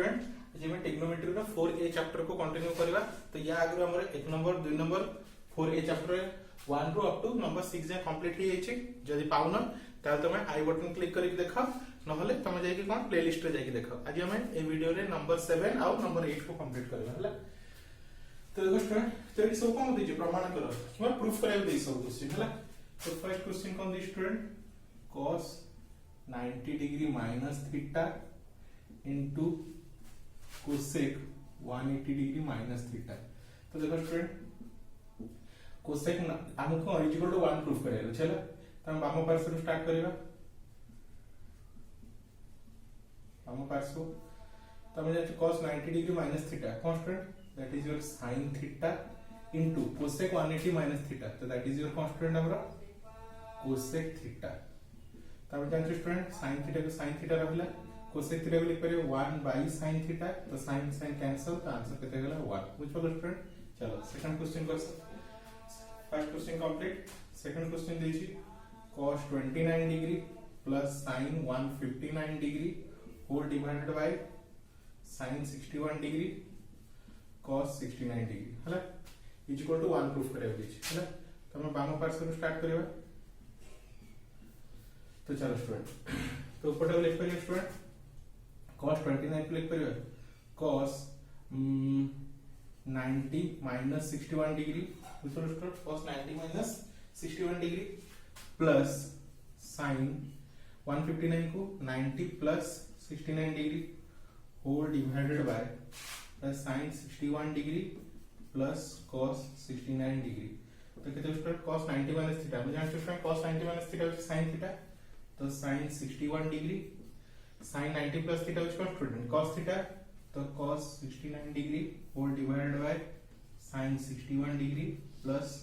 Student आज मैं trigonometry रो 4a चैप्टर को कंटिन्यू करबा। तो या आगु हमर 1 नंबर 2 नंबर 4a चैप्टर 1 रो अप टू नंबर 6 जे कंप्लीट ही हेछि। जदि पाउन ताल तमे आई बटन क्लिक करके देखो, नहले तमे जाई कि कोन प्लेलिस्ट रे जाई कि देखो। आज हम ए वीडियो रे नंबर 7 और नंबर 8 को कंप्लीट करबा हला। तो देखो स्टूडेंट तो ये सब कोन दिजे प्रमाण करो कि प्रूफ करे दे सब क्वेश्चन हला। तो फर्स्ट क्वेश्चन कोन दी student cos 90 degree minus theta into cosec 180 degree minus theta. तो देखो स्टूडेंट कोसेक हमको इक्वल टू 1 प्रूफ करेगा। चलो तो हम बाम पार्श्व से स्टार्ट करेगा। बाम पार्श्व तो हम जाने cos 90 degree minus theta constant that is your sin theta into cosec 180 minus theta. तो दैट इज योर कांस्टेंट हमरा कोसेक थीटा। तो हम जाने स्टूडेंट sin थीटा को sin थीटा रहला, कोसेक थीटा को लिख परियो 1 बाय sin थीटा। तो sin sin कैंसिल, तो आंसर कितना गेला 1। बुझ पलो स्टूडेंट। चलो सेकंड क्वेश्चन कर। First question complete. Second question देछि cos 29 degree plus sin 159 degree whole divided by sin 61 degree cos 69 degree हला इज इक्वल टू 1 प्रूफ करे दिछि हला। तो हम बाम पार्श्व से स्टार्ट करबा। तो चलो स्टूडेंट तो ऊपर को लिख परियो स्टूडेंट cos 29 को लिख परियो cos 90 माइनस 61 डिग्री दूसरा student cos 90 minus 61 degree plus sin 159 को 90 plus 69 degree whole divided by sin 61 degree plus cos 69 degree. तो कितना स्टूडेंट cos 90 माइनस थीटा मुझे जानते हैं cos 90 माइनस थीटा है sin थीटा। तो sin 61 degree sin 90 plus theta उसका स्टूडेंट cos थीटा। तो cos 69 degree whole divided by sin 61 degree plus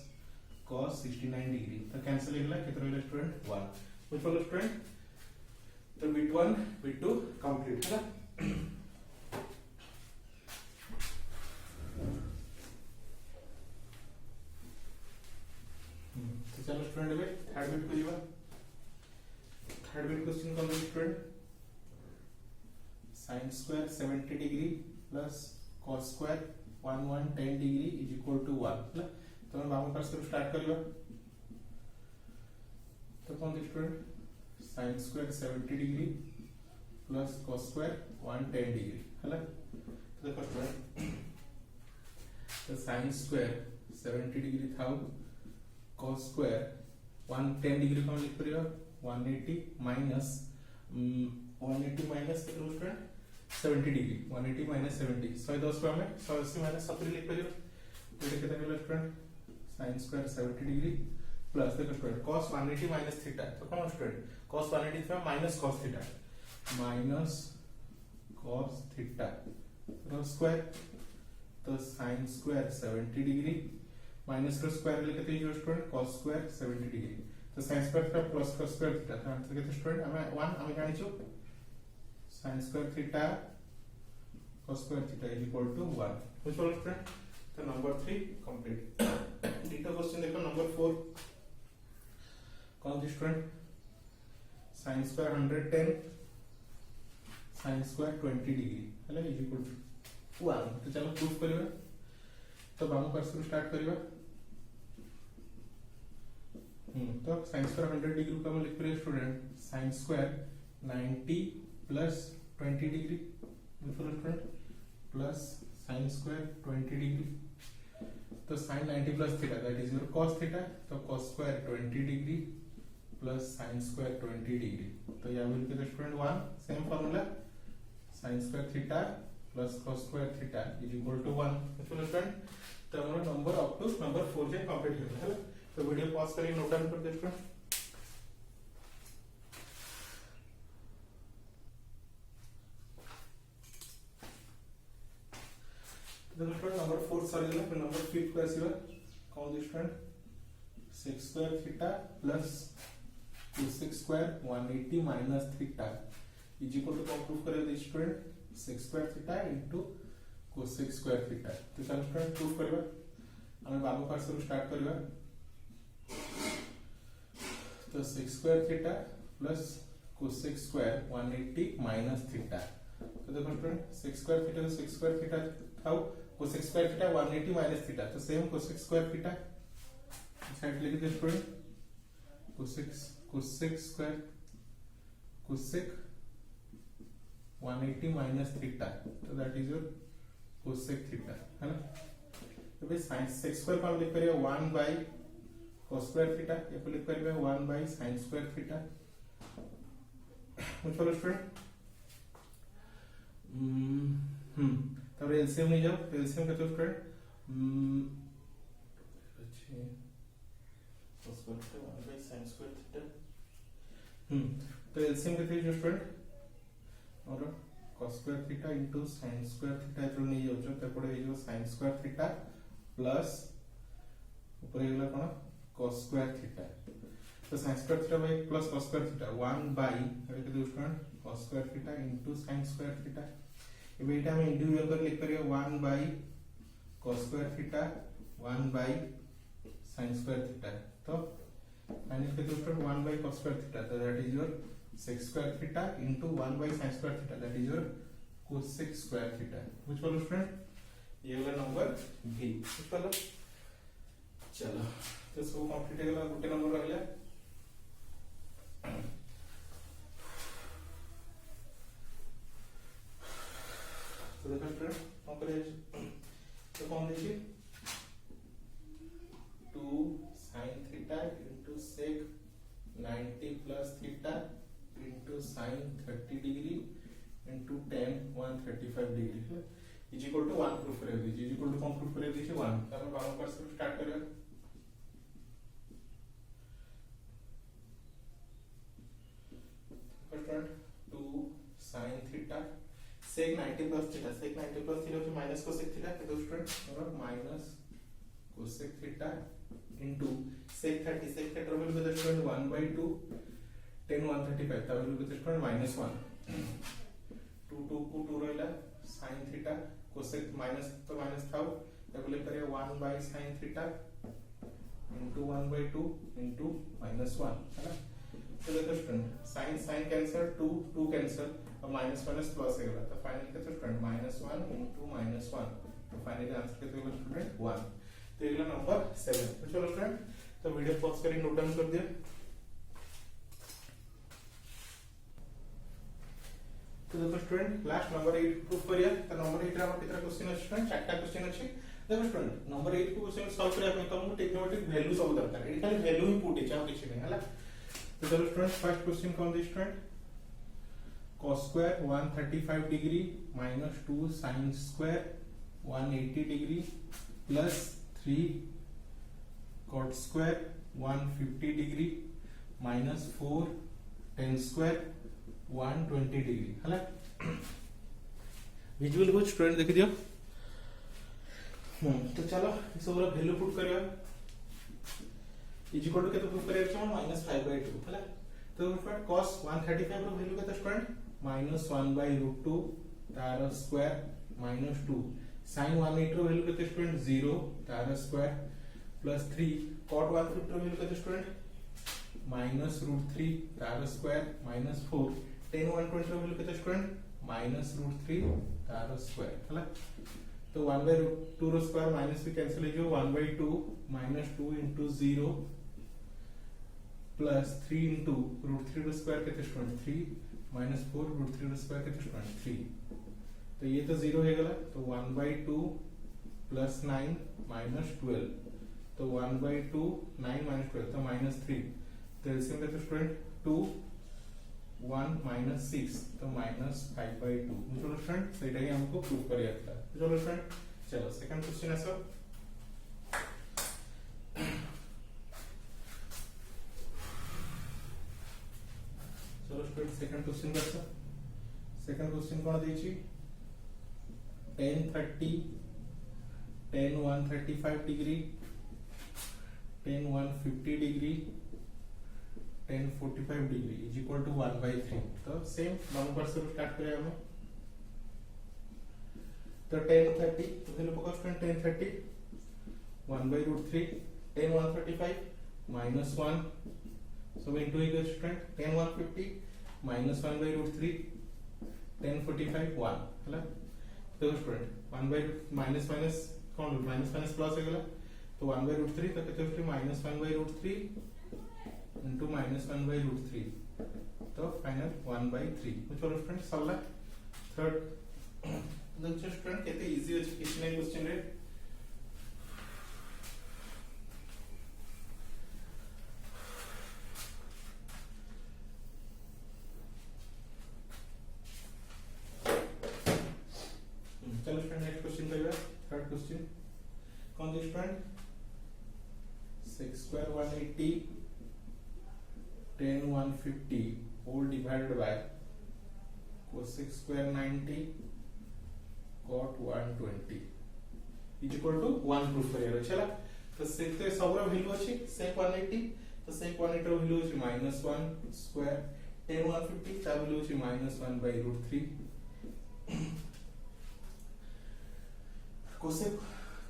cos 69 degree. तो कैंसिल हो गया कितना हो गया स्टूडेंट 1। कुछ बोलो स्टूडेंट। तो बिट 1 बिट 2 कंप्लीट है ना। तो चलो स्टूडेंट अबे थर्ड बिट को जीवा। थर्ड बिट क्वेश्चन कौन है student sin square 70 degree plus cos square 110 degree is equal to 1 है। तो हम बाम पार्श्व से स्टार्ट करियो। तो कौन है student sin square 70 degree plus cos square 110 degree है। तो देखो स्टूडेंट तो sin स्क्वायर 70 डिग्री था cos स्क्वायर 110 डिग्री को हम लिख परियो 180 minus 180 minus student 70 degree 180 minus 70 110 को हमें 180 माइनस 70 लिख परियो। तो ये कितना गेला student sin square 70 degree plus देखो स्टूडेंट cos 180 माइनस थीटा। तो कौन स्टूडेंट cos 180 था minus cos theta minus cos theta तो स्क्वायर। तो sin स्क्वायर 70 डिग्री माइनस का स्क्वायर लिखते हैं स्टूडेंट cos स्क्वायर 70 डिग्री। तो sin स्क्वायर का प्लस cos स्क्वायर थीटा तो आंसर कितना स्टूडेंट हमें 1 हमें जानि छु sin square theta cos square theta is equal to 1। कुछ बोलो स्टूडेंट। तो नंबर 3 कंप्लीट। डिटो क्वेश्चन देखो नंबर 4 कौन दी student sin square 110 sin square 20 degree है इज इक्वल टू 1। तो चलो प्रूफ करियो। तो बाम पार्श्व स्टार्ट करियो। तो sin स्क्वायर 100 डिग्री को हम लिख परियो student sin square 90 plus 20 degree दूसरा student plus sin square 20 degree. तो sin 90 plus theta that is your cos theta. तो cos square 20 degree plus sin square 20 degree. तो यहां will be student 1 same formula sin square theta plus cos square theta is equal to 1। तो student तो हमारा number up to number 4 जे complete हो गया है। तो वीडियो पॉज करिए नोट डाउन कर दे स्टूडेंट। तो स्टूडेंट नंबर 4 सॉरी गला फिर नंबर 5 को आसीबा कौन दी student sec square theta plus cosec square 180 minus theta is equal to कौन प्रूफ करे दी student sec square theta into cosec square theta. तो चलो स्टूडेंट प्रूफ करबा। हमें बाम पार्श्व से स्टार्ट करबा। तो sec square theta plus cosec square 180 minus theta. तो देखो स्टूडेंट sec स्क्वायर थीटा तो sec स्क्वायर थीटा थाउ cosec square theta 180 minus theta तो same cosec square theta side लिख दे student cosec square cosec 180 minus theta तो that is your cosec theta है ना। तो भाई sin sec स्क्वायर को हम लिख परिया 1 बाय cos स्क्वायर थीटा ये को लिख परिया 1 बाय sin स्क्वायर थीटा। चलो स्टूडेंट तब एलसीएम नहीं जाओ एलसीएम कहते हो स्टूडेंट अच्छे cos square theta 1 by sin square theta तो एलसीएम कहते हैं जो स्टूडेंट और cos square theta into sin square theta जो नहीं जाउछ त पड़े जो sin स्क्वायर थीटा प्लस ऊपर हेला कोन cos स्क्वायर थीटा तो sin square theta by plus cos square theta 1 by एटा के student cos square theta into sin square theta एबे एटा हम इंडिविजुअल कर लिख परिया 1 by cos square theta 1 by sin square theta तो फाइनल के student 1 by cos square theta तो that is your sec square theta into 1 by sin square theta that is your cosec square theta which वाला student ये वाला number v which वाला चलो तो सब कंप्लीट हो गया गोटे नंबर रहला तो देखो स्टूडेंट कंप्लीट तो कौन देखिए 2 sin theta into sec 90 plus theta into sin 30 degree into tan 135 degree is equal to 1 proof करे दीजिए is equal to कौन proof करे दीजिए 1 तो हम 1 पर से स्टार्ट करेंगे student 2 sin theta sec 90 plus theta sec 90 plus theta तो माइनस cosec theta तो स्टूडेंट और minus cosec theta into sec 30 sec 30 value के स्टूडेंट 1 by 2 tan 135 ता वैल्यू के स्टूडेंट -1 2 2 को 2 रहला sin थीटा cosec माइनस तो माइनस था तब ले करे 1 by sin theta into 1 by 2 into -1 है ना। तो देखो student sin sin cancel 2 2 cancel और माइनस माइनस प्लस हो गया तो फाइनल के स्टूडेंट -1 into -1 तो फाइनली आंसर कितना होगा स्टूडेंट 1 तो ये नंबर 7 तो चलो फ्रेंड तो वीडियो पॉज करके नोट डाउन कर दिया। तो देखो स्टूडेंट लास्ट नंबर 8 प्रूफ करिया तो नंबर 8 रे हमर कितना क्वेश्चन अछि स्टूडेंट चारटा क्वेश्चन अछि देखो स्टूडेंट नंबर 8 को क्वेश्चन सॉल्व करिया पे तुमको टेक्नोमेट्रिक वैल्यू सब दरकार एटा खाली वैल्यू ही पुट छै और किछ नहीं हला। तो चलो स्टूडेंट फर्स्ट क्वेश्चन कौन दे student cos square 135 degree -2 sin square 180 degree plus 3 cot square 150 degree -4 tan square 120 degree हला विजुअल को स्टूडेंट देख दियो तो चलो इस सब वैल्यू पुट करियो इज इक्वल टू केते पुट करियो छ -5/2 हला। तो स्टूडेंट cos 135 रो वैल्यू केते स्टूडेंट -1/√2 तार स्क्वायर -2 sin 180 रो वैल्यू केते स्टूडेंट 0 तार स्क्वायर प्लस 3 cot 150 रो वैल्यू केते स्टूडेंट -√3 तार स्क्वायर -4 tan 120 रो वैल्यू केते स्टूडेंट -√3 तार स्क्वायर हला। तो 1/2 रो स्क्वायर माइनस भी कैंसिल हो जाओ 1/2 -2 into 0 प्लस 3 into √3 रो स्क्वायर केते स्टूडेंट 3 -4 √3 रो स्क्वायर केते स्टूडेंट 3 तो ये तो 0 हो गला तो 1/2 प्लस 9 -12 तो 1/2 9 -12 तो -3 तो एलसीएम केते स्टूडेंट 2 1 -6 तो -5/2 चलो स्टूडेंट सेटा ही हमको प्रूव करिया था। चलो स्टूडेंट चलो सेकंड क्वेश्चन है सर चलो स्टूडेंट सेकंड क्वेश्चन कर सर सेकंड क्वेश्चन कोन दै छी tan 30 tan 135 degree tan 150 degree tan 45 degree is equal to 1/3 तो सेम नंबर से स्टार्ट करें हम तो tan 30 तो वैल्यू पकड़ student tan 30 1/√3 tan 135 -1 so into equal student tan 150 -1/√3 1045 1 हला देखो स्टूडेंट 1 बाय माइनस माइनस कौन माइनस माइनस प्लस हो गला तो 1 बाय रूट 3 तो केते होची minus 1 by root 3 into minus 1 by root 3 तो फाइनल 1 बाय 3 तो चलो स्टूडेंट सरला थर्ड देखो स्टूडेंट केते इजी अछि किछ नै क्वेश्चन रे चलो स्टूडेंट नेक्स्ट क्वेश्चन करिया थर्ड क्वेश्चन कौन दिस student 6 square 180 10 150 all divided by cosec square 90 cot 120 is equal to 1 proof करिया चला तो सेते सबरा वैल्यू अछि sec 180 तो sec 180 रो वैल्यू अछि -1 स्क्वायर 10 150 ता वैल्यू अछि -1 by √3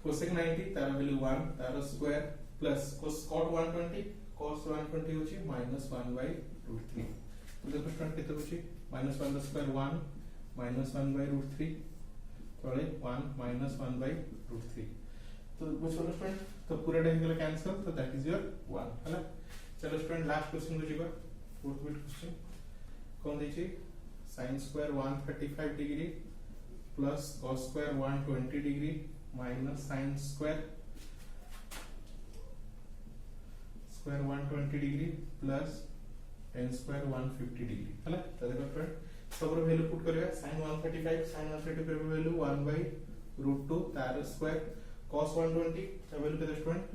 cosec 90 तार वैल्यू 1 तार स्क्वायर प्लस cot 120 cos 120 होची -1 by √3 तो देखो स्टूडेंट केते होची -1 द स्क्वायर 1 -1 by √3 तळे 1 -1 by √3 तो बुझलो स्टूडेंट तो पूरा टाइम गेला कैंसिल तो दैट इज योर 1 हला चलो स्टूडेंट लास्ट क्वेश्चन को जीवा फोर्थ बिट क्वेश्चन कोन देची sin square 135 degree plus cos square 120 degree minus sin square 120 degree plus tan square 150 degree हला त देखो फ्रेंड सब रो वैल्यू पुट करिया sin 135 वैल्यू 1 by √2 तार स्क्वायर cos 120 त वैल्यू केते स्टूडेंट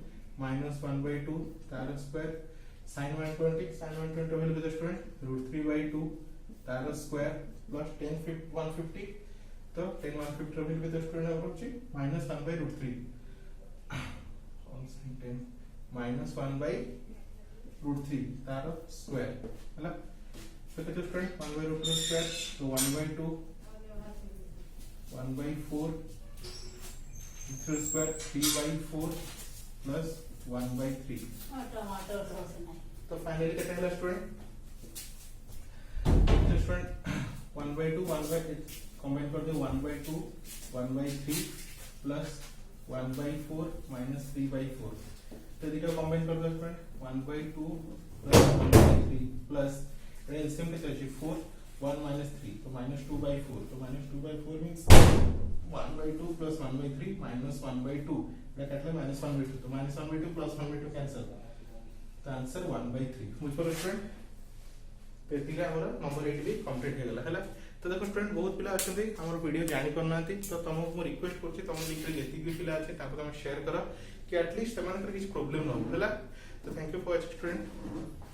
-1 by 2 तार स्क्वायर sin 120 वैल्यू केते स्टूडेंट √3 by 2 तार स्क्वायर प्लस tan 150 तो 10 150 वैल्यू केते स्टूडेंट होची -1 by √3 on sin 10 -1 by √3 तार स्क्वायर हला तो केते स्टूडेंट 1 by √3 स्क्वायर तो 1 by 2 1 by 4 3 square 3 by 4 plus 1 by 3 टमाटर सॉस नहीं तो फाइनली केते हला student student 1 by 2 1 by combine कर दे 1 by 2 1 by 3 plus 1 by 4 minus 3 by 4 तो दिका कंबाइन कर दे friend 1 by 2 plus 1 by 3 plus LCM के चाहिए 4 1 minus 3 तो -2 by 4 तो -2 by 4 means 1 by 2 plus 1 by 3 minus 1 by 2 ये काटले -1 by 2 तो -1 by 2 plus 1 by 2 कैंसिल तो आंसर 1 by 3 मुझ पर स्टूडेंट पेतिला हमर नंबर 8 भी कंप्लीट हो गेला हला तो देखो स्टूडेंट बहुत पिला अछंती हमर वीडियो जानि करनांती तो तुमको मो रिक्वेस्ट करछि तुम लिखले जति भी पिला अछि ताको तुम शेयर करो कि एटलीस्ट तमन कर किछ प्रॉब्लम न हो हला तो thank you for watching student